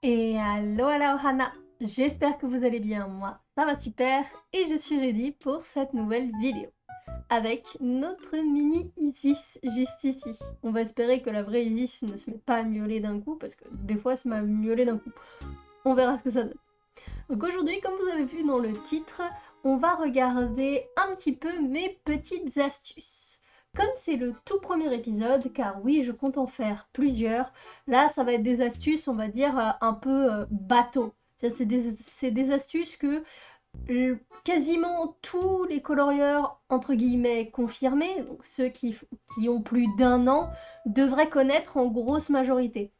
Et allo Hana, j'espère que vous allez bien, moi ça va super et je suis ready pour cette nouvelle vidéo avec notre mini Isis juste ici. On va espérer que la vraie Isis ne se mette pas à miauler d'un coup parce que des fois elle se met à miauler d'un coup. On verra ce que ça donne. Donc aujourd'hui, comme vous avez vu dans le titre, on va regarder un petit peu mes petites astuces. Comme c'est le tout premier épisode, car oui, je compte en faire plusieurs, là ça va être des astuces, on va dire, un peu bateau. C'est des astuces que quasiment tous les colorieurs, entre guillemets, confirmés, donc ceux qui ont plus d'un an, devraient connaître en grosse majorité.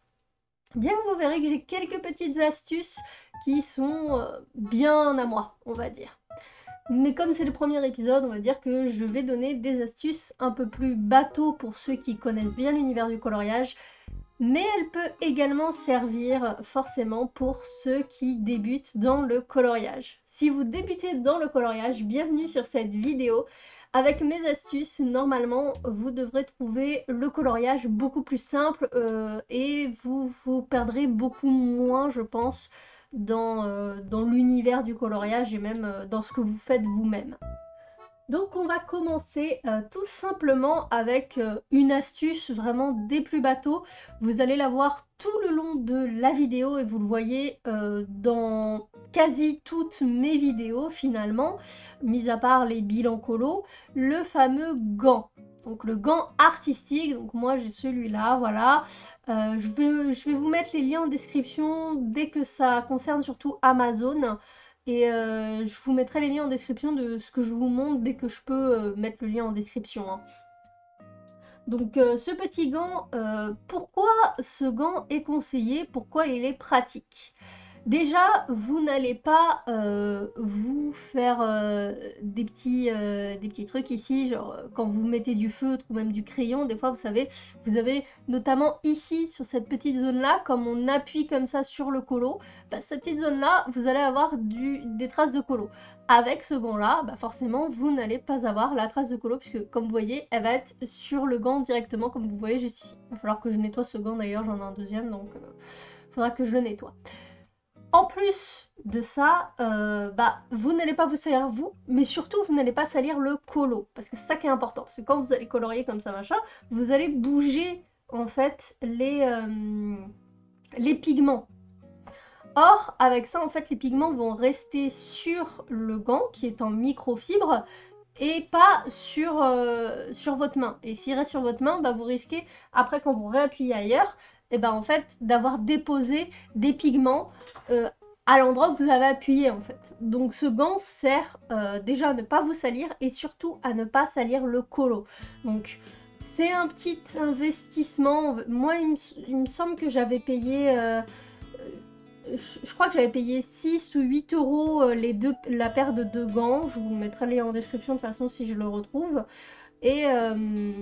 Bien que vous verrez que j'ai quelques petites astuces qui sont bien à moi, on va dire. Mais comme c'est le premier épisode, on va dire que je vais donner des astuces un peu plus bateau pour ceux qui connaissent bien l'univers du coloriage, mais elle peut également servir forcément pour ceux qui débutent dans le coloriage. Si vous débutez dans le coloriage, bienvenue sur cette vidéo. Avec mes astuces, normalement, vous devrez trouver le coloriage beaucoup plus simple et vous perdrez beaucoup moins, je pense, dans l'univers du coloriage et même dans ce que vous faites vous-même. Donc on va commencer tout simplement avec une astuce vraiment des plus bateaux. Vous allez la voir tout le long de la vidéo et vous le voyez dans quasi toutes mes vidéos finalement, mis à part les bilans colo, le fameux gant. Donc le gant artistique, donc moi j'ai celui-là, voilà. Je vais vous mettre les liens en description dès que ça concerne surtout Amazon. Et je vous mettrai les liens en description de ce que je vous montre dès que je peux mettre le lien en description, hein. Donc ce petit gant, pourquoi ce gant est conseillé? Pourquoi il est pratique? Déjà, vous n'allez pas vous faire des petits trucs ici, genre quand vous mettez du feutre ou même du crayon, des fois vous savez, vous avez notamment ici sur cette petite zone là, comme on appuie comme ça sur le colo, bah, cette petite zone là, vous allez avoir des traces de colo. Avec ce gant là, bah, forcément vous n'allez pas avoir la trace de colo puisque comme vous voyez, elle va être sur le gant directement comme vous voyez juste ici. Il va falloir que je nettoie ce gant d'ailleurs, j'en ai un deuxième donc il faudra que je le nettoie. En plus de ça, bah, vous n'allez pas vous salir vous, mais surtout vous n'allez pas salir le colo, parce que c'est ça qui est important, parce que quand vous allez colorier comme ça machin, vous allez bouger en fait les pigments. Or, avec ça, en fait, les pigments vont rester sur le gant, qui est en microfibre, et pas sur votre main. Et s'il reste sur votre main, bah, vous risquez, après quand vous réappuyez ailleurs, et ben en fait, d'avoir déposé des pigments à l'endroit où vous avez appuyé en fait. Donc ce gant sert déjà à ne pas vous salir et surtout à ne pas salir le colo. Donc c'est un petit investissement. Moi, il me semble que j'avais payé je crois que j'avais payé 6 ou 8 euros la paire de deux gants. Je vous mettrai les en description de toute façon si je le retrouve. Et, euh,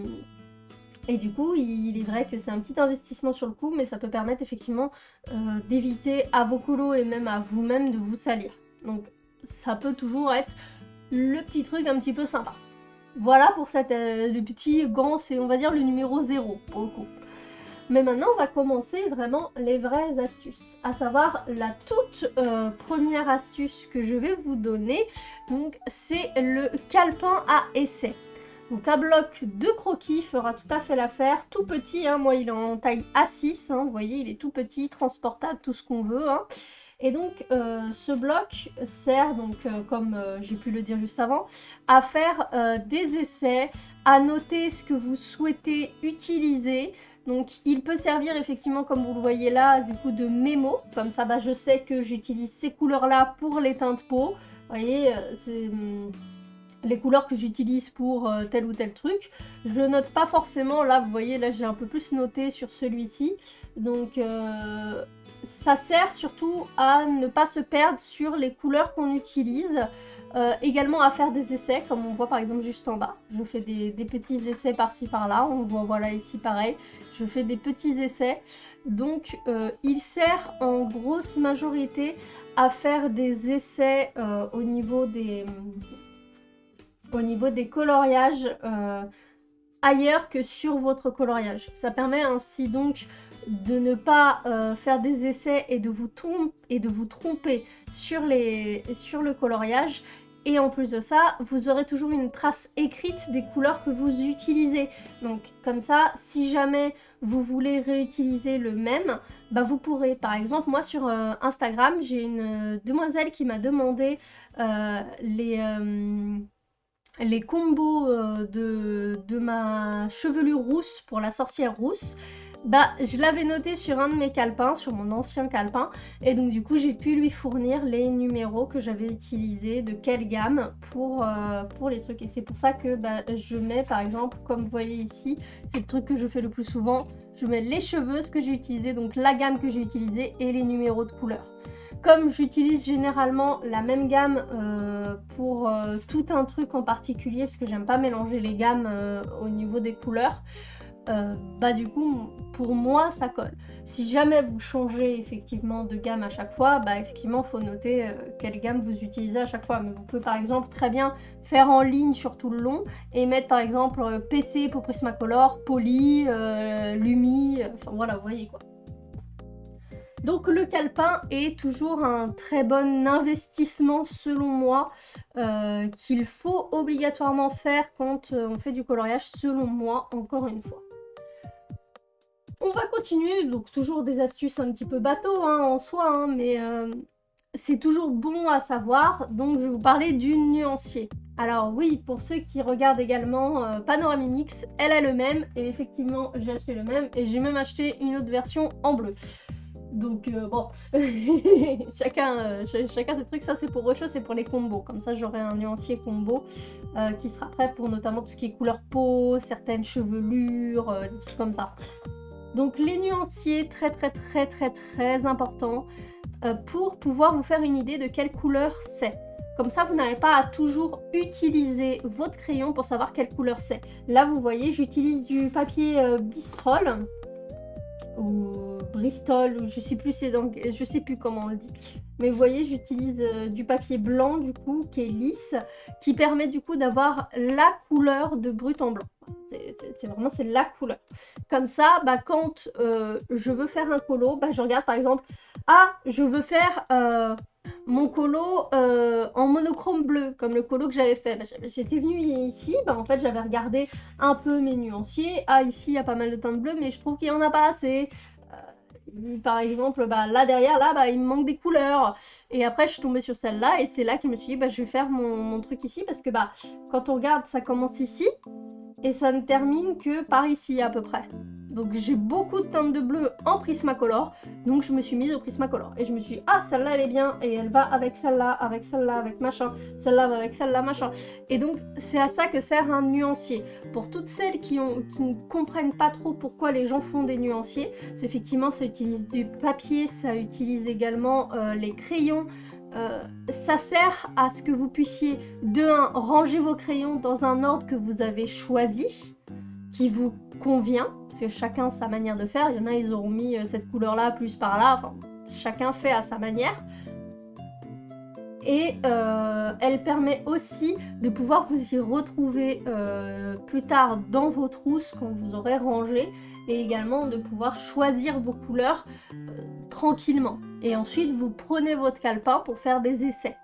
et du coup, il est vrai que c'est un petit investissement sur le coup, mais ça peut permettre effectivement d'éviter à vos colos et même à vous-même de vous salir. Donc ça peut toujours être le petit truc un petit peu sympa. Voilà pour le petit gant, c'est on va dire le numéro 0 pour le coup. Mais maintenant, on va commencer vraiment les vraies astuces, à savoir la toute première astuce que je vais vous donner. Donc, c'est le calepin à essai. Donc, un bloc de croquis fera tout à fait l'affaire, tout petit, hein, moi il est en taille A6, hein, vous voyez, il est tout petit, transportable, tout ce qu'on veut, hein. Et donc, ce bloc sert, donc, comme j'ai pu le dire juste avant, à faire des essais, à noter ce que vous souhaitez utiliser. Donc il peut servir effectivement, comme vous le voyez là, du coup de mémo. Comme ça, bah, je sais que j'utilise ces couleurs-là pour les teintes peau. Vous voyez, c'est les couleurs que j'utilise pour tel ou tel truc. Je note pas forcément, là vous voyez, là j'ai un peu plus noté sur celui-ci. Donc ça sert surtout à ne pas se perdre sur les couleurs qu'on utilise. Également à faire des essais, comme on voit par exemple juste en bas. Je fais des petits essais par-ci par-là, on voit voilà ici pareil. Je fais des petits essais. Donc il sert en grosse majorité à faire des essais au niveau des coloriages ailleurs que sur votre coloriage. Ça permet ainsi donc de ne pas faire des essais et de vous tromper sur le coloriage. Et en plus de ça, vous aurez toujours une trace écrite des couleurs que vous utilisez. Donc comme ça, si jamais vous voulez réutiliser le même, bah vous pourrez. Par exemple, moi sur Instagram, j'ai une demoiselle qui m'a demandé les combos de ma chevelure rousse pour la sorcière rousse. Bah, je l'avais noté sur un de mes calepins, sur mon ancien calepin, et donc du coup j'ai pu lui fournir les numéros que j'avais utilisés, de quelle gamme pour les trucs. Et c'est pour ça que bah, je mets par exemple, comme vous voyez ici, c'est le truc que je fais le plus souvent, je mets les cheveux, ce que j'ai utilisé, donc la gamme que j'ai utilisée et les numéros de couleurs. Comme j'utilise généralement la même gamme pour tout un truc en particulier, parce que j'aime pas mélanger les gammes au niveau des couleurs, bah du coup pour moi ça colle. Si jamais vous changez effectivement de gamme à chaque fois, bah effectivement faut noter quelle gamme vous utilisez à chaque fois. Mais vous pouvez par exemple très bien faire en ligne sur tout le long et mettre par exemple PC pour Prismacolor, Poly, Lumi, enfin voilà, vous voyez quoi. Donc le calepin est toujours un très bon investissement selon moi, qu'il faut obligatoirement faire quand on fait du coloriage, selon moi, encore une fois. On va continuer, donc toujours des astuces un petit peu bateau hein, en soi, hein, mais c'est toujours bon à savoir, donc je vais vous parler du nuancier. Alors oui, pour ceux qui regardent également Panoramimix, elle a le même, et effectivement j'ai acheté le même, et j'ai même acheté une autre version en bleu. Donc bon, chacun ses trucs, ça c'est pour autre chose, c'est pour les combos. Comme ça j'aurai un nuancier combo qui sera prêt pour notamment tout ce qui est couleur peau, certaines chevelures, des trucs comme ça. Donc les nuanciers, très importants pour pouvoir vous faire une idée de quelle couleur c'est. Comme ça, vous n'avez pas à toujours utiliser votre crayon pour savoir quelle couleur c'est. Là, vous voyez, j'utilise du papier Bistrol ou Bristol, ou je sais plus comment on le dit. Mais vous voyez, j'utilise du papier blanc du coup, qui est lisse, qui permet du coup d'avoir la couleur de brut en blanc. C'est vraiment la couleur. Comme ça, bah, quand je veux faire un colo, bah, je regarde par exemple, ah, je veux faire mon colo en monochrome bleu, comme le colo que j'avais fait. Bah, j'étais venue ici, bah, en fait j'avais regardé un peu mes nuanciers. Ah, ici il y a pas mal de teintes bleues, mais je trouve qu'il n'y en a pas assez. Par exemple, bah, là derrière, là, bah, il me manque des couleurs. Et après, je suis tombée sur celle-là, et c'est là que je me suis dit, bah, je vais faire mon truc ici, parce que bah, quand on regarde, ça commence ici, et ça ne termine que par ici à peu près. Donc j'ai beaucoup de teintes de bleu en Prismacolor, donc je me suis mise au Prismacolor. Et je me suis dit, ah, celle-là elle est bien, et elle va avec celle-là, avec machin, celle-là va avec celle-là, machin. Et donc c'est à ça que sert un nuancier. Pour toutes celles qui ne comprennent pas trop pourquoi les gens font des nuanciers, c'est effectivement ça utilise du papier, ça utilise également les crayons. Ça sert à ce que vous puissiez, de 1, ranger vos crayons dans un ordre que vous avez choisi, qui vous convient, parce que chacun sa manière de faire. Il y en a, ils auront mis cette couleur-là, plus par là, enfin, chacun fait à sa manière. Et elle permet aussi de pouvoir vous y retrouver plus tard dans vos trousses quand vous aurez rangé, et également de pouvoir choisir vos couleurs tranquillement. Et ensuite, vous prenez votre calepin pour faire des essais.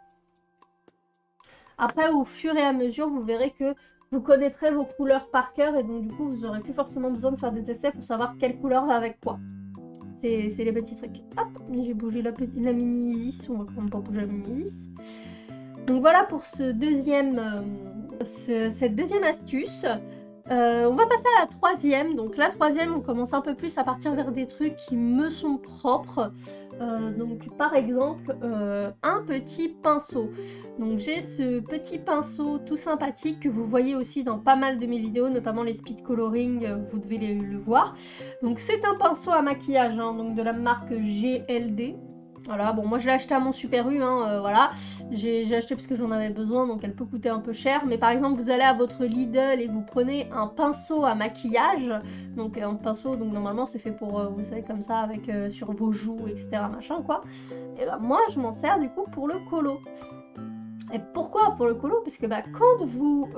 Après, au fur et à mesure, vous verrez que vous connaîtrez vos couleurs par cœur, et donc du coup, vous n'aurez plus forcément besoin de faire des essais pour savoir quelle couleur va avec quoi. C'est les petits trucs. Hop, j'ai bougé la mini Isis, on va quand même pas bouger la mini Isis. Donc voilà pour cette deuxième astuce. On va passer à la troisième. Donc la troisième, on commence un peu plus à partir vers des trucs qui me sont propres. Donc par exemple, un petit pinceau. Donc j'ai ce petit pinceau tout sympathique que vous voyez aussi dans pas mal de mes vidéos, notamment les speed coloring, vous devez le voir. Donc c'est un pinceau à maquillage, hein, donc de la marque GLD. Voilà, bon moi je l'ai acheté à mon Super U, hein, voilà, j'ai acheté parce que j'en avais besoin, donc elle peut coûter un peu cher, mais par exemple vous allez à votre Lidl et vous prenez un pinceau à maquillage, donc un pinceau, donc normalement c'est fait pour, vous savez, comme ça, avec sur vos joues, etc., machin quoi, et ben moi je m'en sers du coup pour le colo. Et pourquoi pour le colo? Parce que bah, quand vous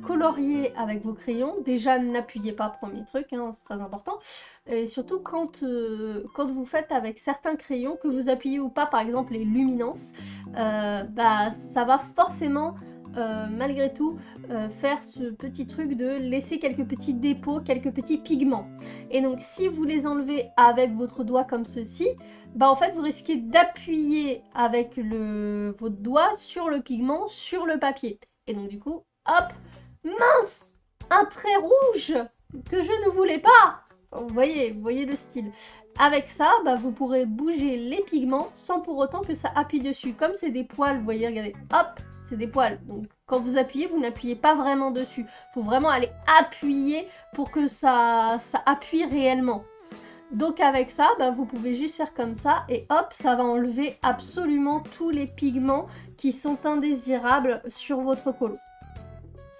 coloriez avec vos crayons, déjà n'appuyez pas, premier truc, hein, c'est très important. Et surtout quand vous faites avec certains crayons, que vous appuyez ou pas, par exemple les luminances, bah, ça va forcément, malgré tout, faire ce petit truc de laisser quelques petits dépôts, quelques petits pigments. Et donc si vous les enlevez avec votre doigt comme ceci, bah en fait vous risquez d'appuyer avec votre doigt sur le pigment, sur le papier. Et donc du coup, hop, mince, un trait rouge que je ne voulais pas. Vous voyez le style. Avec ça, bah, vous pourrez bouger les pigments sans pour autant que ça appuie dessus. Comme c'est des poils, vous voyez, regardez, hop, c'est des poils. Donc quand vous appuyez, vous n'appuyez pas vraiment dessus. Il faut vraiment aller appuyer pour que ça appuie réellement. Donc avec ça, bah, vous pouvez juste faire comme ça et hop, ça va enlever absolument tous les pigments qui sont indésirables sur votre colo.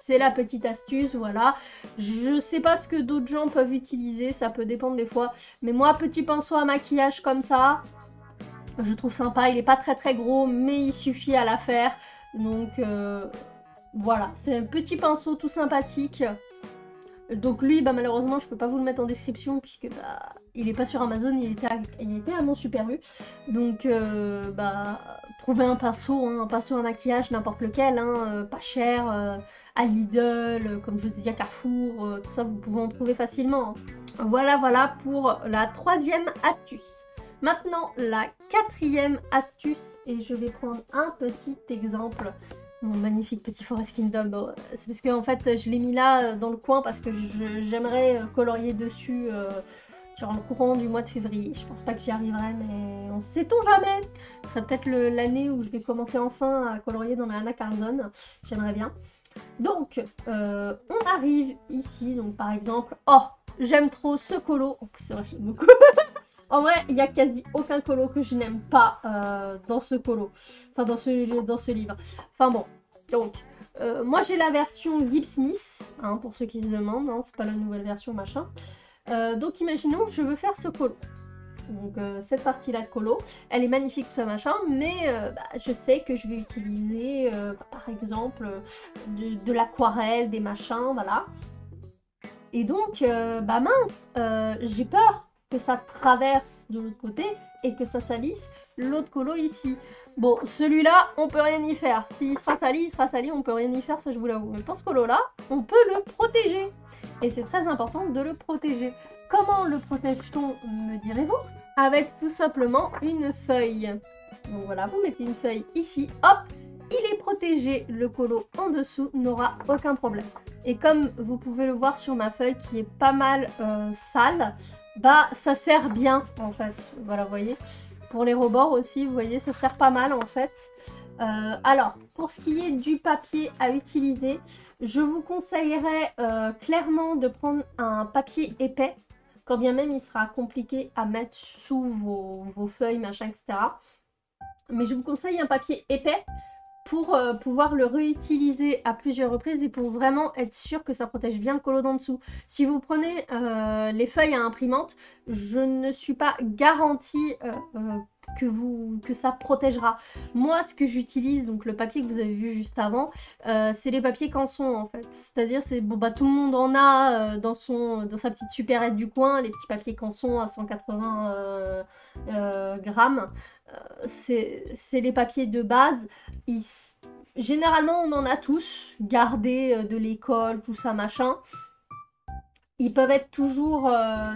C'est la petite astuce, voilà. Je sais pas ce que d'autres gens peuvent utiliser, ça peut dépendre des fois. Mais moi, petit pinceau à maquillage comme ça, je trouve sympa. Il est pas très gros, mais il suffit à la faire. Donc voilà, c'est un petit pinceau tout sympathique. Donc lui, bah, malheureusement, je peux pas vous le mettre en description puisque bah, il est pas sur Amazon, il était à mon Super U. Donc bah, trouvez un pinceau à maquillage, n'importe lequel, hein, pas cher, à Lidl, comme je vous dis à Carrefour, tout ça vous pouvez en trouver facilement. Hein. Voilà pour la troisième astuce. Maintenant, la quatrième astuce, et je vais prendre un petit exemple. Mon magnifique petit Forest Kingdom, bon, c'est parce que en fait je l'ai mis là dans le coin parce que j'aimerais colorier dessus sur le courant du mois de février. Je pense pas que j'y arriverai, mais on sait-on jamais. Ce serait peut-être l'année où je vais commencer enfin à colorier dans mes Anna Carlson. J'aimerais bien. Donc on arrive ici, donc par exemple, oh j'aime trop ce colo. En plus c'est vrai, j'aime beaucoup. En vrai, il n'y a quasi aucun colo que je n'aime pas dans ce colo. Enfin, dans ce livre. Enfin bon, donc, moi j'ai la version Gibbs Smith, hein, pour ceux qui se demandent, hein, c'est pas la nouvelle version machin. Donc imaginons que je veux faire ce colo. Donc cette partie-là de colo, elle est magnifique tout ça machin, mais bah, je sais que je vais utiliser, par exemple, de l'aquarelle, des machins, voilà. Et donc, bah mince, j'ai peur que ça traverse de l'autre côté et que ça salisse l'autre colo ici. Bon, celui-là, on peut rien y faire. S'il sera sali, on peut rien y faire, ça je vous l'avoue. Mais pour ce colo-là, on peut le protéger. Et c'est très important de le protéger. Comment le protège-t-on, me direz-vous? Avec tout simplement une feuille. Donc voilà, vous mettez une feuille ici, hop, il est protégé. Le colo en dessous n'aura aucun problème. Et comme vous pouvez le voir sur ma feuille qui est pas mal sale, bah ça sert bien en fait, voilà vous voyez, pour les rebords aussi vous voyez ça sert pas mal en fait. Alors pour ce qui est du papier à utiliser, je vous conseillerais clairement de prendre un papier épais, quand bien même il sera compliqué à mettre sous vos feuilles machin etc. Mais je vous conseille un papier épais pour pouvoir le réutiliser à plusieurs reprises et pour vraiment être sûr que ça protège bien le colo d'en dessous. Si vous prenez les feuilles à imprimante, je ne suis pas garantie que ça protégera. Moi, ce que j'utilise, donc le papier que vous avez vu juste avant, c'est les papiers canson en fait. C'est-à-dire, c'est bon, bah, tout le monde en a dans sa petite supérette du coin, les petits papiers canson à 180 grammes. C'est les papiers de base. Généralement, on en a tous, gardés de l'école, tout ça, machin. Ils peuvent être toujours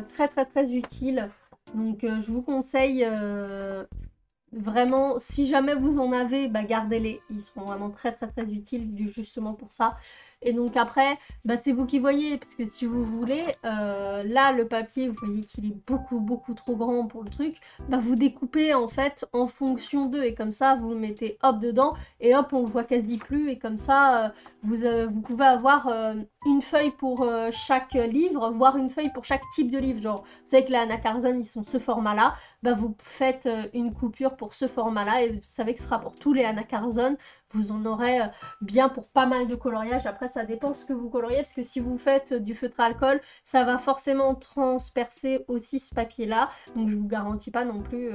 très utiles. Donc, je vous conseille vraiment, si jamais vous en avez, bah, gardez-les. Ils seront vraiment très utiles justement pour ça. Et donc après, bah, c'est vous qui voyez, parce que si vous voulez, là le papier, vous voyez qu'il est beaucoup trop grand pour le truc, bah, vous découpez en fait en fonction d'eux, et comme ça vous le mettez hop dedans, et hop on le voit quasi plus, et comme ça vous pouvez avoir une feuille pour chaque livre, voire une feuille pour chaque type de livre. Genre, vous savez que les Anna Carlson, ils sont ce format-là, bah, vous faites une coupure pour ce format-là, et vous savez que ce sera pour tous les Anna Carlson. Vous en aurez bien pour pas mal de coloriage. Après, ça dépend ce que vous coloriez, parce que si vous faites du feutre à alcool, ça va forcément transpercer aussi ce papier-là. Donc, je vous garantis pas non plus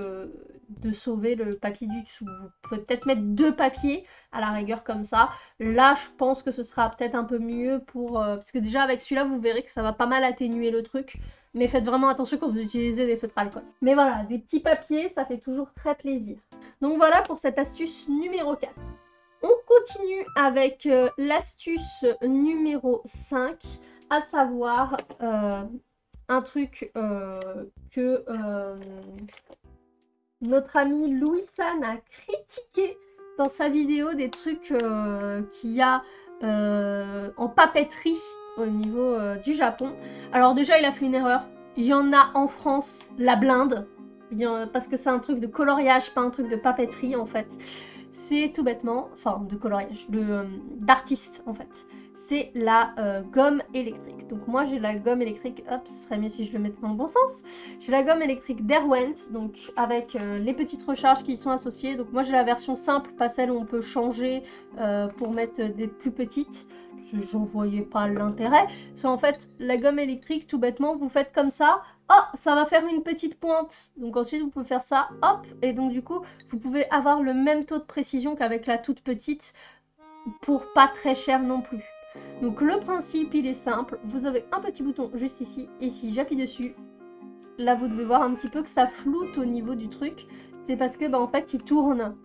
de sauver le papier du dessous. Vous pouvez peut-être mettre 2 papiers à la rigueur comme ça. Là, je pense que ce sera peut-être un peu mieux pour... parce que déjà, avec celui-là, vous verrez que ça va pas mal atténuer le truc. Mais faites vraiment attention quand vous utilisez des feutres alcool. Mais voilà, des petits papiers, ça fait toujours très plaisir. Donc voilà pour cette astuce numéro 4. On continue avec l'astuce numéro 5, à savoir un truc que notre ami Louis-San a critiqué dans sa vidéo, des trucs qu'il y a en papeterie au niveau du Japon. Alors déjà, il a fait une erreur. Il y en a en France, la blinde. Parce que c'est un truc de coloriage, pas un truc de papeterie en fait. C'est tout bêtement, enfin de coloriage, d'artiste en fait. C'est la gomme électrique. Donc moi j'ai la gomme électrique, hop, ce serait mieux si je le mettais dans le bon sens. J'ai la gomme électrique Derwent, donc avec les petites recharges qui y sont associées. Donc moi j'ai la version simple, pas celle où on peut changer pour mettre des plus petites. J'en voyais pas l'intérêt. C'est en fait la gomme électrique, tout bêtement, vous faites comme ça. Oh, ça va faire une petite pointe. Donc ensuite, vous pouvez faire ça, hop. Et donc du coup, vous pouvez avoir le même taux de précision qu'avec la toute petite pour pas très cher non plus. Donc le principe, il est simple. Vous avez un petit bouton juste ici. Et si j'appuie dessus, là, vous devez voir un petit peu que ça floute au niveau du truc. C'est parce que, bah, en fait, il tourne.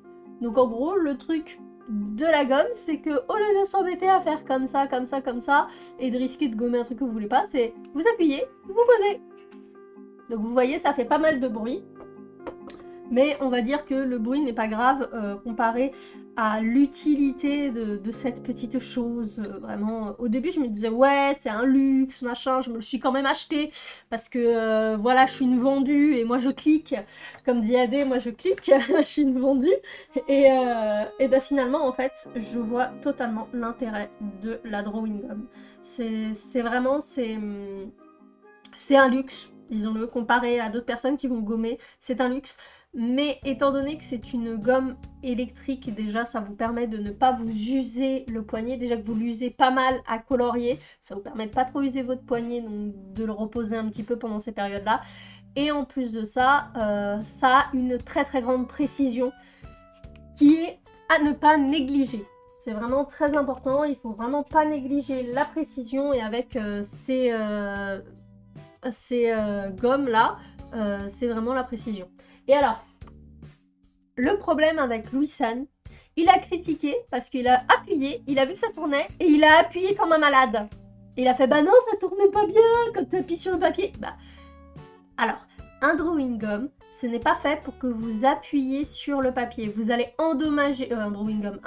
Donc en gros, le truc de la gomme, c'est que au lieu de s'embêter à faire comme ça, comme ça, comme ça, et de risquer de gommer un truc que vous voulez pas, c'est vous appuyez, vous posez. Donc vous voyez, ça fait pas mal de bruit. Mais on va dire que le bruit n'est pas grave comparé à l'utilité de cette petite chose. Vraiment, au début je me disais ouais c'est un luxe, machin, je me le suis quand même acheté parce que voilà je suis une vendue et moi je clique. Comme dit Adé, moi je clique, je suis une vendue. Et ben finalement en fait je vois totalement l'intérêt de la drawing gum. C'est vraiment, c'est un luxe. Disons-le, comparé à d'autres personnes qui vont gommer, c'est un luxe. Mais étant donné que c'est une gomme électrique, déjà ça vous permet de ne pas vous user le poignet. Déjà que vous l'usez pas mal à colorier, ça vous permet de pas trop user votre poignet, donc de le reposer un petit peu pendant ces périodes-là. Et en plus de ça, ça a une très très grande précision qui est à ne pas négliger. C'est vraiment très important, il faut vraiment pas négliger la précision. Et avec ces gommes là, c'est vraiment la précision. Et alors, le problème avec Louis-San, il a critiqué parce qu'il a appuyé, il a vu que ça tournait et il a appuyé comme un malade. Il a fait bah non ça tourne pas bien quand tu appuies sur le papier. Bah alors, un drawing gum, ce n'est pas fait pour que vous appuyiez sur le papier. Vous allez endommager un drawing gum,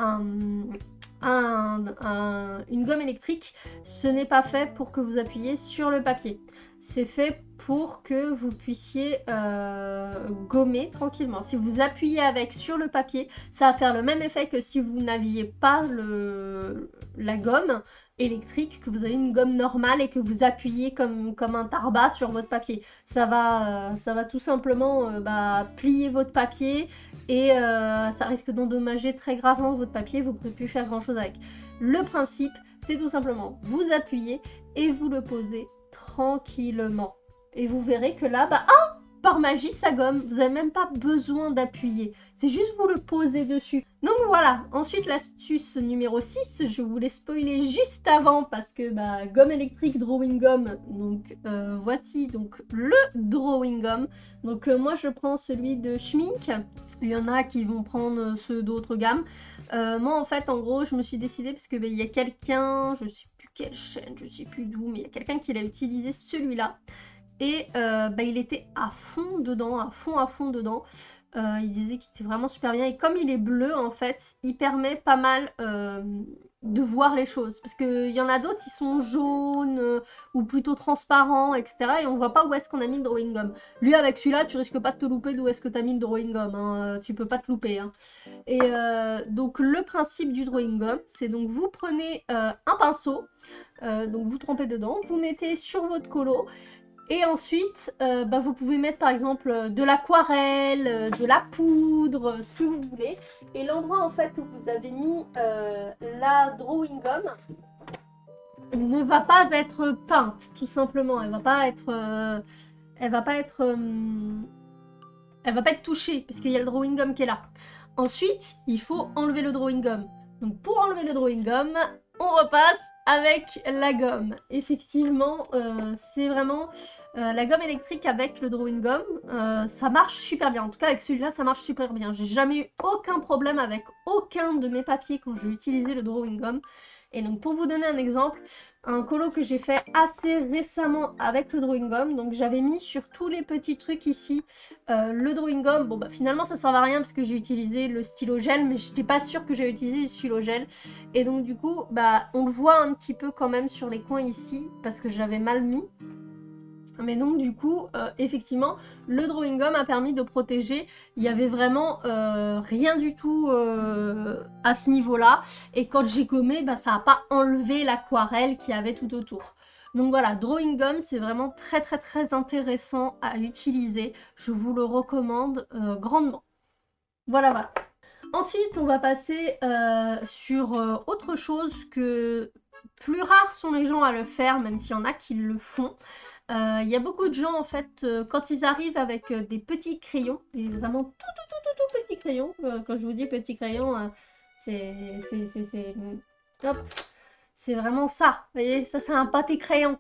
une gomme électrique, ce n'est pas fait pour que vous appuyiez sur le papier. C'est fait pour que vous puissiez gommer tranquillement. Si vous appuyez avec sur le papier, ça va faire le même effet que si vous n'aviez pas la gomme électrique, que vous avez une gomme normale et que vous appuyez comme un tarbat sur votre papier. Ça va tout simplement plier votre papier et ça risque d'endommager très gravement votre papier. Vous ne pourrez plus faire grand chose avec. Le principe, c'est tout simplement vous appuyez et vous le posez tranquillement. Et vous verrez que là, par magie, ça gomme. Vous n'avez même pas besoin d'appuyer. C'est juste vous le posez dessus. Donc voilà. Ensuite, l'astuce numéro 6, je vous l'ai spoilé juste avant parce que gomme électrique, drawing gum. Donc voici donc le drawing gum. Donc moi, je prends celui de Schmink. Il y en a qui vont prendre ceux d'autres gammes. Moi, en fait, en gros, je me suis décidée parce que il y a quelqu'un, je sais plus quelle chaîne, je sais plus d'où, mais il y a quelqu'un qui l'a utilisé celui-là. Et il était à fond dedans, à fond dedans. Il disait qu'il était vraiment super bien. Et comme il est bleu, en fait, il permet pas mal de voir les choses. Parce qu'il y en a d'autres, ils sont jaunes ou plutôt transparents, etc. Et on voit pas où est-ce qu'on a mis le drawing gum. Lui, avec celui-là, tu risques pas de te louper d'où est-ce que tu as mis le drawing gum. Hein. Tu peux pas te louper. Hein. Et donc, le principe du drawing gum, c'est donc vous prenez un pinceau. Donc, vous trempez dedans. Vous mettez sur votre colo. Et ensuite, vous pouvez mettre par exemple de l'aquarelle, de la poudre, ce que vous voulez. Et l'endroit en fait où vous avez mis la drawing gum ne va pas être peinte, tout simplement. Elle va pas être elle va pas être touchée parce qu'il y a le drawing gum qui est là. Ensuite, il faut enlever le drawing gum. Donc pour enlever le drawing gum, on repasse avec la gomme. Effectivement, c'est vraiment la gomme électrique avec le drawing gum. Ça marche super bien. En tout cas, avec celui-là, ça marche super bien. J'ai jamais eu aucun problème avec aucun de mes papiers quand j'ai utilisé le drawing gum. Et donc pour vous donner un exemple, un colo que j'ai fait assez récemment avec le drawing gum, donc j'avais mis sur tous les petits trucs ici le drawing gum. Bon bah finalement ça sert à rien parce que j'ai utilisé le stylo gel, mais j'étais pas sûre que j'avais utilisé le stylo gel. Et donc du coup bah on le voit un petit peu quand même sur les coins ici parce que j'avais mal mis. Mais donc du coup, effectivement, le drawing gum a permis de protéger. Il n'y avait vraiment rien du tout à ce niveau-là. Et quand j'ai gommé, bah, ça n'a pas enlevé l'aquarelle qu'il y avait tout autour. Donc voilà, drawing gum, c'est vraiment très très très intéressant à utiliser. Je vous le recommande grandement. Voilà, voilà. Ensuite, on va passer sur autre chose que plus rares sont les gens à le faire, même s'il y en a qui le font. Il y a beaucoup de gens, en fait, quand ils arrivent avec des petits crayons, et vraiment tout petits crayons, quand je vous dis petits crayons, c'est hop, c'est vraiment ça, vous voyez, ça c'est un pâté crayon.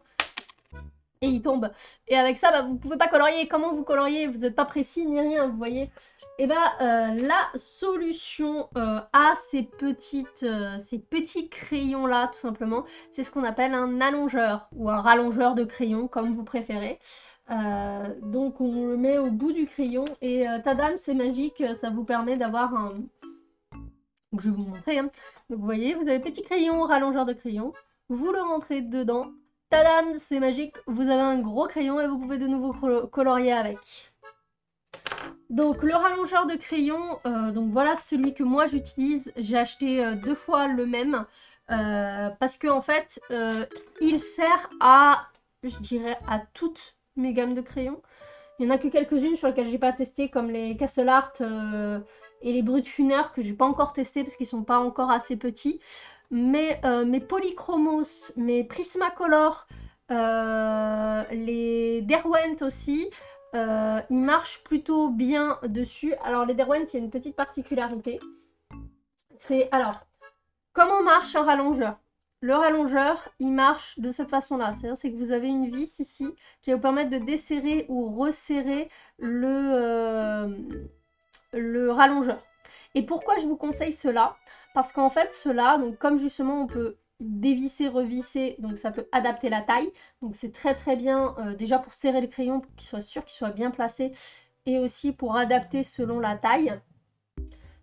Et il tombe. Et avec ça, bah, vous pouvez pas colorier. Comment vous coloriez? Vous n'êtes pas précis ni rien, vous voyez. Et bah, la solution à ces petits crayons-là, tout simplement, c'est ce qu'on appelle un allongeur ou un rallongeur de crayon, comme vous préférez. Donc, on le met au bout du crayon et tadam, c'est magique. Ça vous permet d'avoir un... Donc, je vais vous montrer. Hein. Donc, vous voyez, vous avez petit crayon, rallongeur de crayon. Vous le rentrez dedans. Tadam, c'est magique, vous avez un gros crayon et vous pouvez de nouveau colorier avec. Donc le rallongeur de crayon, donc voilà celui que moi j'utilise. J'ai acheté 2 fois le même parce que en fait il sert à, je dirais, à toutes mes gammes de crayons. Il n'y en a que quelques-unes sur lesquelles j'ai pas testé, comme les Castle Art et les Brutfuner que j'ai pas encore testé parce qu'ils sont pas encore assez petits. Mais mes Polychromos, mes Prismacolor, les Derwent aussi, ils marchent plutôt bien dessus. Alors les Derwent, il y a une petite particularité. C'est alors, comment marche un rallongeur? Le rallongeur, il marche de cette façon-là. C'est-à-dire que vous avez une vis ici qui va vous permettre de desserrer ou resserrer le rallongeur. Et pourquoi je vous conseille cela? Parce qu'en fait, cela, donc comme justement on peut dévisser, revisser, donc ça peut adapter la taille. Donc c'est très très bien déjà pour serrer le crayon, pour qu'il soit sûr qu'il soit bien placé, et aussi pour adapter selon la taille.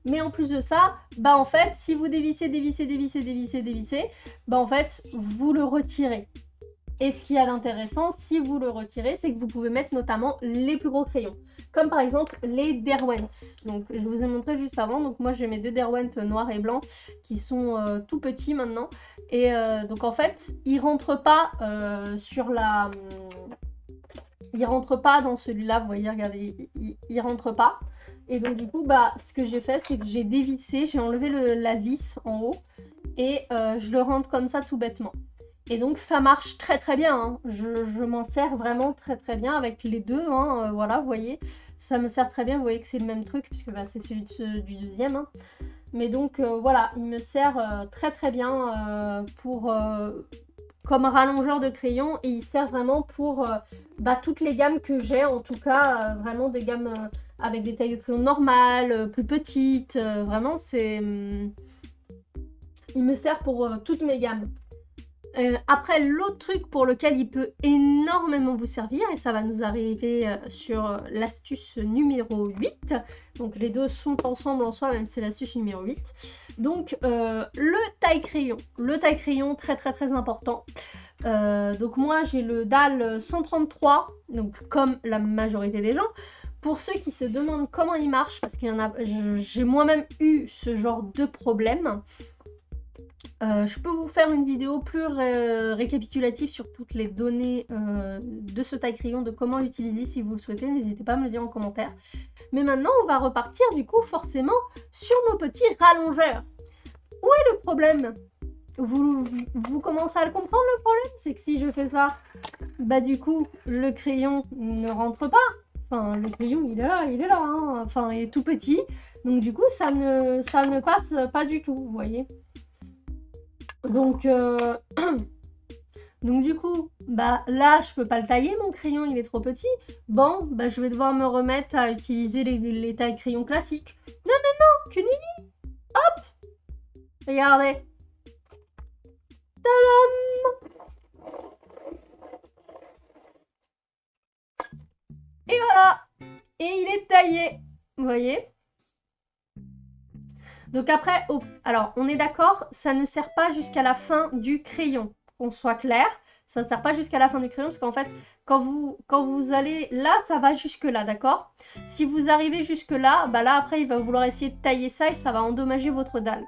Mais en plus de ça, bah en fait, si vous dévissez, bah en fait, vous le retirez. Et ce qu'il y a d'intéressant, si vous le retirez, c'est que vous pouvez mettre notamment les plus gros crayons. Comme par exemple les Derwent. Donc je vous ai montré juste avant. Donc moi j'ai mes 2 Derwent noirs et blancs qui sont tout petits maintenant. Et donc en fait, ils rentrent pas sur la... Ils rentrent pas dans celui-là, vous voyez, regardez, ils rentrent pas. Et donc du coup, bah, ce que j'ai fait, c'est que j'ai dévissé, j'ai enlevé la vis en haut et je le rentre comme ça tout bêtement. Et donc ça marche très très bien, hein. Je m'en sers vraiment très très bien avec les deux, hein. Voilà, vous voyez, ça me sert très bien, vous voyez que c'est le même truc puisque bah, c'est celui du deuxième. Hein. Mais donc voilà, il me sert très très bien comme rallongeur de crayon et il sert vraiment pour bah, toutes les gammes que j'ai, en tout cas vraiment des gammes avec des tailles de crayon normales, plus petites, vraiment c'est... il me sert pour toutes mes gammes. Après, l'autre truc pour lequel il peut énormément vous servir, et ça va nous arriver sur l'astuce numéro 8, donc les deux sont ensemble en soi, même si c'est l'astuce numéro 8, donc le taille-crayon. Le taille-crayon, très très très important. Donc moi j'ai le DAL 133, donc comme la majorité des gens. Pour ceux qui se demandent comment il marche, parce qu'il y en a, j'ai moi-même eu ce genre de problème. Je peux vous faire une vidéo plus récapitulative sur toutes les données de ce taille-crayon, de comment l'utiliser si vous le souhaitez, n'hésitez pas à me le dire en commentaire. Mais maintenant, on va repartir du coup forcément sur nos petits rallongeurs. Où est le problème? Vous commencez à le comprendre le problème? C'est que si je fais ça, bah du coup, le crayon ne rentre pas. Enfin, le crayon, il est là, hein. Enfin, il est tout petit. Donc, du coup, ça ne passe pas du tout, vous voyez. Donc, donc du coup, bah là, je peux pas le tailler, mon crayon, il est trop petit. Bon, bah je vais devoir me remettre à utiliser les tailles crayons classiques. Non, non, non, Kunini. Hop, regardez. Tadam! Et voilà. Et il est taillé. Vous voyez? Donc après, alors on est d'accord, ça ne sert pas jusqu'à la fin du crayon. Qu'on soit clair, ça ne sert pas jusqu'à la fin du crayon parce qu'en fait, quand vous allez là, ça va jusque là, d'accord? Si vous arrivez jusque là, bah là après il va vouloir essayer de tailler ça et ça va endommager votre dalle.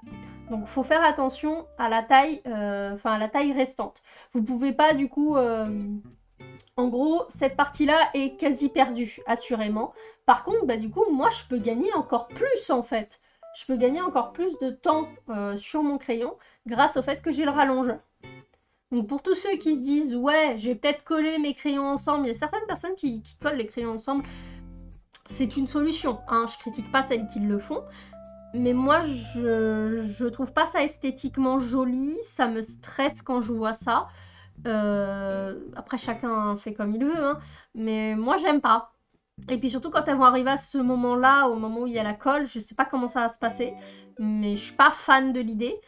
Donc il faut faire attention à la taille, à la taille restante. Vous pouvez pas du coup, en gros, cette partie-là est quasi perdue, assurément. Par contre, bah du coup, moi je peux gagner encore plus en fait. Je peux gagner encore plus de temps sur mon crayon grâce au fait que j'ai le rallongeur. Donc pour tous ceux qui se disent « Ouais, je vais peut-être coller mes crayons ensemble », il y a certaines personnes qui collent les crayons ensemble. C'est une solution, hein, je critique pas celles qui le font. Mais moi, je trouve pas ça esthétiquement joli, ça me stresse quand je vois ça. Après, chacun fait comme il veut, hein, mais moi, j'aime pas. Et puis surtout quand elles vont arriver à ce moment-là, au moment où il y a la colle, je sais pas comment ça va se passer, mais je suis pas fan de l'idée.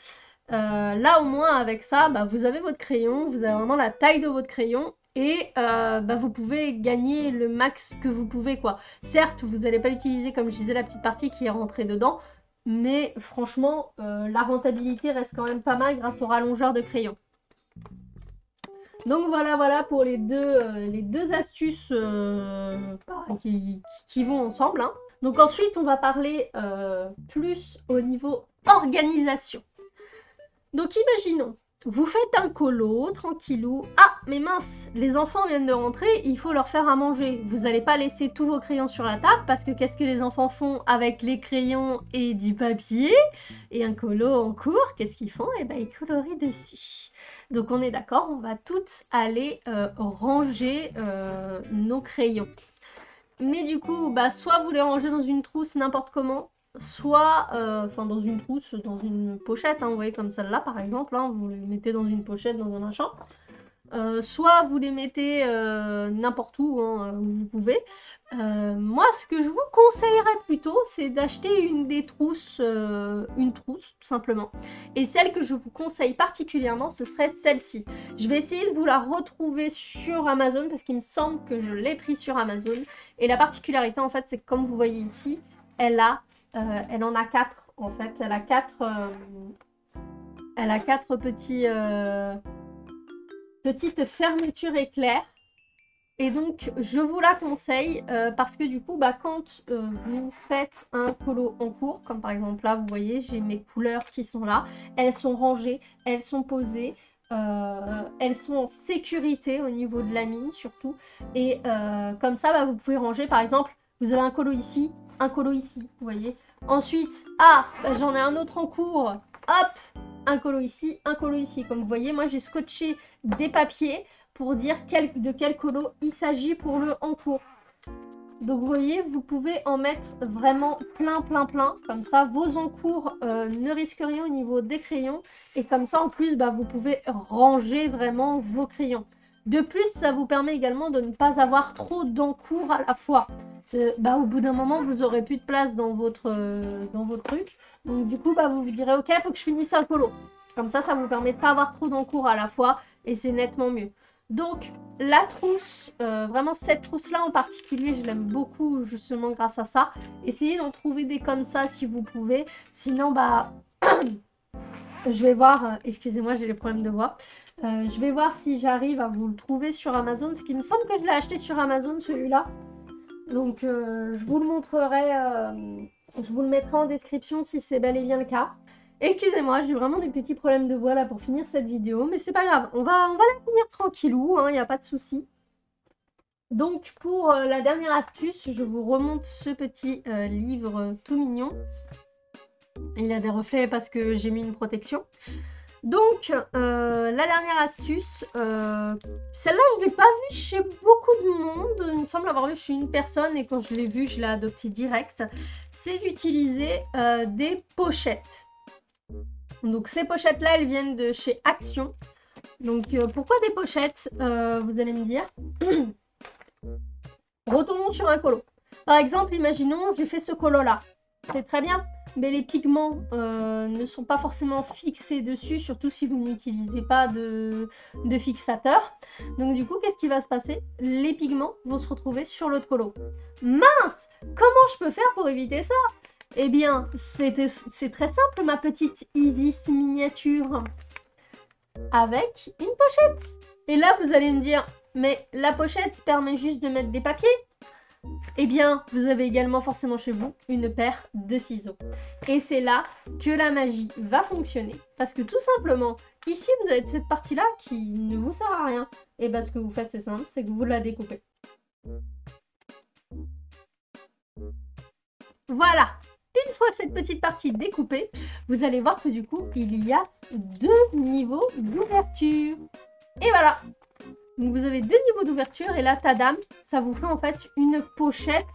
Là au moins avec ça, bah, vous avez votre crayon, vous avez vraiment la taille de votre crayon et bah, vous pouvez gagner le max que vous pouvez quoi. Certes, vous n'allez pas utiliser comme je disais la petite partie qui est rentrée dedans, mais franchement, la rentabilité reste quand même pas mal grâce au rallongeur de crayon. Donc voilà pour les deux astuces qui vont ensemble. Hein. Donc ensuite, on va parler plus au niveau organisation. Donc imaginons, vous faites un colo, tranquillou. Ah, mais mince, les enfants viennent de rentrer, il faut leur faire à manger. Vous n'allez pas laisser tous vos crayons sur la table parce que qu'est-ce que les enfants font avec les crayons et du papier et un colo en cours? Qu'est-ce qu'ils font? Eh ben, ils colorient dessus. Donc on est d'accord, on va toutes aller ranger nos crayons. Mais du coup, bah, soit vous les rangez dans une trousse n'importe comment, soit dans une trousse, dans une pochette, hein, vous voyez comme celle-là par exemple, hein, vous les mettez dans une pochette, dans un machin. Soit vous les mettez n'importe où, hein, où vous pouvez. Moi, ce que je vous conseillerais plutôt, c'est d'acheter une trousse, tout simplement. Et celle que je vous conseille particulièrement, ce serait celle-ci. Je vais essayer de vous la retrouver sur Amazon, parce qu'il me semble que je l'ai pris sur Amazon. Et la particularité, en fait, c'est que comme vous voyez ici, elle en a 4, en fait. Elle a 4 petites fermetures éclairs. Et donc, je vous la conseille parce que du coup, bah, quand vous faites un colo en cours, comme par exemple là, vous voyez, j'ai mes couleurs qui sont là. Elles sont rangées, elles sont posées, elles sont en sécurité au niveau de la mine surtout. Et comme ça, bah, vous pouvez ranger, par exemple, vous avez un colo ici, vous voyez. Ensuite, bah, j'en ai un autre en cours, hop, un colo ici, un colo ici. Comme vous voyez, moi, j'ai scotché des papiers pour dire de quel colo il s'agit pour le en cours. Donc vous voyez, vous pouvez en mettre vraiment plein. Comme ça, vos encours ne risquent rien au niveau des crayons. Et comme ça, en plus, bah, vous pouvez ranger vraiment vos crayons. De plus, ça vous permet également de ne pas avoir trop d'encours à la fois. Bah, au bout d'un moment, vous aurez plus de place dans votre truc. Donc du coup, bah, vous vous direz, ok, il faut que je finisse un colo. Comme ça vous permet de ne pas avoir trop d'encours à la fois. Et c'est nettement mieux. Donc, la trousse, vraiment cette trousse-là en particulier, je l'aime beaucoup justement grâce à ça. Essayez d'en trouver des comme ça si vous pouvez. Sinon, bah, je vais voir, excusez-moi, j'ai les problèmes de voix. Je vais voir si j'arrive à vous le trouver sur Amazon. Ce qui me semble que je l'ai acheté sur Amazon, celui-là. Donc, je vous le montrerai, je vous le mettrai en description si c'est bel et bien le cas. Excusez-moi, j'ai vraiment des petits problèmes de voix là pour finir cette vidéo, mais c'est pas grave, on va la finir tranquillou, hein, y a pas de souci. Donc pour la dernière astuce, je vous remonte ce petit livre tout mignon. Il a des reflets parce que j'ai mis une protection. Donc, la dernière astuce, celle-là, je ne l'ai pas vue chez beaucoup de monde. Il me semble avoir vu chez une personne et quand je l'ai vue, je l'ai adoptée direct. C'est d'utiliser des pochettes. Donc, ces pochettes-là, elles viennent de chez Action. Donc, pourquoi des pochettes, vous allez me dire. Retournons sur un colo. Par exemple, imaginons, j'ai fait ce colo-là. C'est très bien, mais les pigments ne sont pas forcément fixés dessus, surtout si vous n'utilisez pas de fixateur. Donc du coup, qu'est-ce qui va se passer? Les pigments vont se retrouver sur l'autre colo. Mince! Comment je peux faire pour éviter ça? Eh bien, c'est très simple, ma petite Isis miniature. Avec une pochette. Et là, vous allez me dire, mais la pochette permet juste de mettre des papiers. Eh bien, vous avez également forcément chez vous une paire de ciseaux. Et c'est là que la magie va fonctionner. Parce que tout simplement, ici, vous avez cette partie-là qui ne vous sert à rien. Et bien, ce que vous faites, c'est simple, c'est que vous la découpez. Voilà. Une fois cette petite partie découpée, vous allez voir que du coup, il y a 2 niveaux d'ouverture. Et voilà. Donc vous avez 2 niveaux d'ouverture et là, tadam, ça vous fait en fait une pochette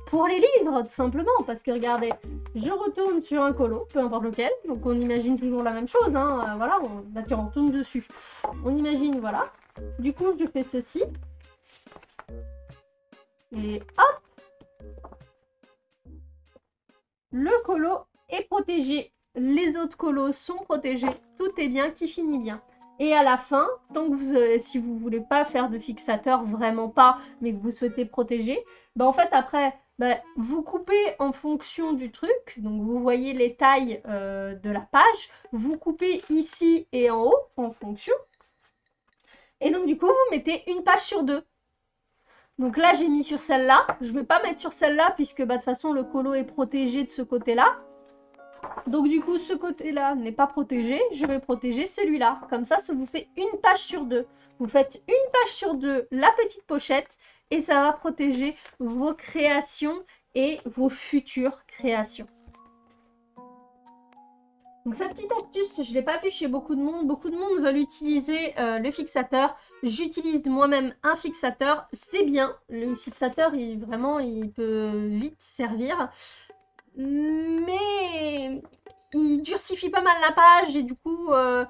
pour les livres, tout simplement. Parce que regardez, je retourne sur un colo, peu importe lequel. Donc on imagine toujours la même chose, hein. Voilà, on retourne dessus. On imagine, voilà. Du coup, je fais ceci. Et hop! Le colo est protégé. Les autres colos sont protégés. Tout est bien, qui finit bien. Et à la fin, tant que vous, si vous voulez pas faire de fixateur, vraiment pas, mais que vous souhaitez protéger, bah en fait après, bah, vous coupez en fonction du truc. Donc vous voyez les tailles de la page. Vous coupez ici et en haut en fonction. Et donc du coup, vous mettez une page sur 2. Donc là, j'ai mis sur celle-là. Je ne vais pas mettre sur celle-là puisque bah, de toute façon, le colo est protégé de ce côté-là. Donc du coup, ce côté-là n'est pas protégé. Je vais protéger celui-là. Comme ça vous fait une page sur 2. Vous faites une page sur 2, la petite pochette, et ça va protéger vos créations et vos futures créations. Donc cette petite astuce, je ne l'ai pas vue chez beaucoup de monde. Beaucoup de monde veulent utiliser le fixateur. J'utilise moi-même un fixateur. C'est bien. Le fixateur, vraiment, il peut vite servir. Mais il durcifie pas mal la page et du coup, en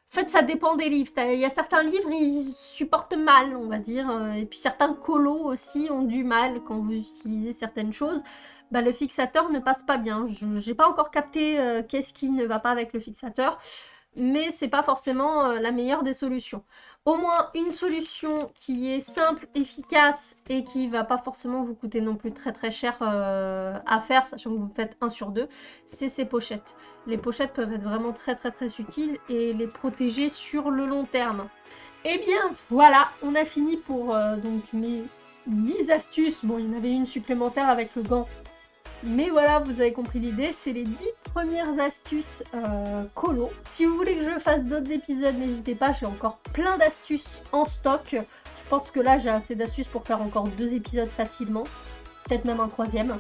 fait, ça dépend des livres. Il y a certains livres, ils supportent mal, on va dire. Et puis certains colos aussi ont du mal quand vous utilisez certaines choses. Bah, le fixateur ne passe pas bien. Je n'ai pas encore capté qu'est-ce qui ne va pas avec le fixateur. Mais c'est pas forcément la meilleure des solutions. Au moins une solution qui est simple, efficace et qui va pas forcément vous coûter non plus très très cher à faire, sachant que vous faites 1 sur 2, c'est ces pochettes. Les pochettes peuvent être vraiment très très très utiles et les protéger sur le long terme. Et bien voilà, on a fini pour donc mes 10 astuces. Bon, il y en avait une supplémentaire avec le gant. Mais voilà, vous avez compris l'idée, c'est les 10 premières astuces colo. Si vous voulez que je fasse d'autres épisodes, n'hésitez pas, j'ai encore plein d'astuces en stock. Je pense que là, j'ai assez d'astuces pour faire encore 2 épisodes facilement, peut-être même un 3e.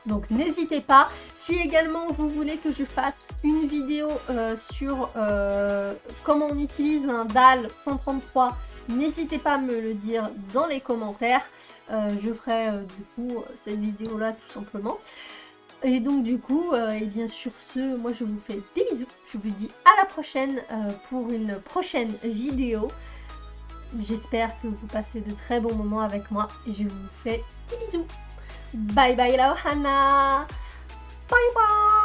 Donc n'hésitez pas. Si également vous voulez que je fasse une vidéo sur comment on utilise un DAL 133, n'hésitez pas à me le dire dans les commentaires. Je ferai du coup cette vidéo là tout simplement. Et donc du coup, et bien sur ce, moi je vous fais des bisous. Je vous dis à la prochaine pour une prochaine vidéo. J'espère que vous passez de très bons moments avec moi. Je vous fais des bisous. Bye bye la ohana. Bye bye.